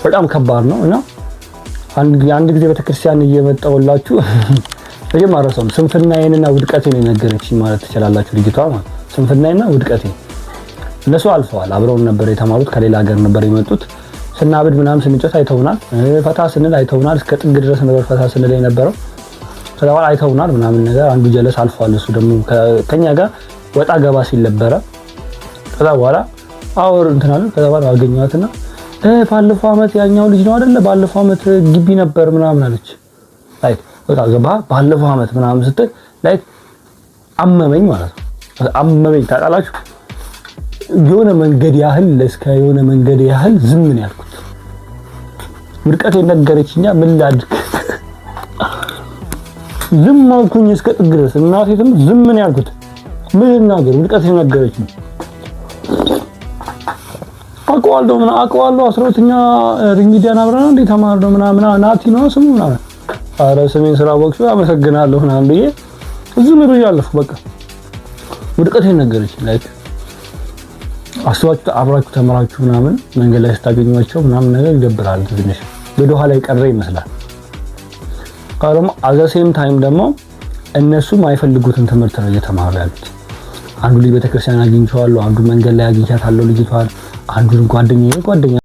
በጣም ከባድ ነው እና አንድ ጊዜ ቤተክርስቲያን እየመጣሁላችሁ መጀመሪያ ሰው ስንፍናዬንና ውድቀቴን የነገረችኝ ማለት ትችላላችሁ። ልጅቷ ማለት ስንፍናዬንና ውድቀቴን እነሱ አልፈዋል። አብረውን ነበር የተማሩት፣ ከሌላ ሀገር ነበር የመጡት። ስናብድ ምናምን ስንጨት አይተውናል፣ ፈታ ስንል አይተውናል። እስከ ጥግ ድረስ ነበር ፈታ ስንል የነበረው። ከዛ በኋላ አይተውናል ምናምን ነገር። አንዱ ጀለስ አልፈዋል። እሱ ደግሞ ከኛ ጋር ወጣ ገባ ሲል ነበረ። ከዛ በኋላ አወር እንትናል። ከዛ በኋላ አገኘኋትና ባለፈው አመት ያኛው ልጅ ነው አይደለ? ባለፈው አመት ግቢ ነበር ምናምን አለች። ላይክ ወጣ ገባ ባለፈው አመት ምናምን ስትል ላይክ አመመኝ ማለት ነው። አመመኝ ታውቃላችሁ። የሆነ መንገድ ያህል የሆነ መንገድ ያህል ዝም ነው ያልኩት። ውድቀት የነገረችኛ ምን ላድርግ? ዝም አልኩኝ እስከ ጥግ ድረስ። እናቴ ዝም ነው ያልኩት። ምን ልናገር? ውድቀት የነገረችኝ አውቀዋለሁ 12ኛ ሪሚዲያን አብረን እንደ ተማርነው ምናምን ናቲ ነው ስሙ ምናምን። ኧረ ስሜን ስላወቅሽ አመሰግናለሁ ምናምን ብዬ ዝም ብዬ አለፍኩ። በቃ ውድቀት የነገረችኝ ላይክ አስባችሁ አብራችሁ ተመራችሁ ምናምን መንገድ ላይ ስታገኙዋቸው ምናምን ነገር ይደብራል። ትንሽ ወደ ኋላ የቀረ ይመስላል። ካለም አዘሴም ታይም ደግሞ እነሱ የማይፈልጉትን ትምህርት ነው እየተማሩ ያሉት። አንዱ ልጅ ቤተክርስቲያን አግኝቼዋለሁ፣ አንዱ መንገድ ላይ አግኝቻታለሁ ልጅቷን፣ አንዱን ጓደኛዬ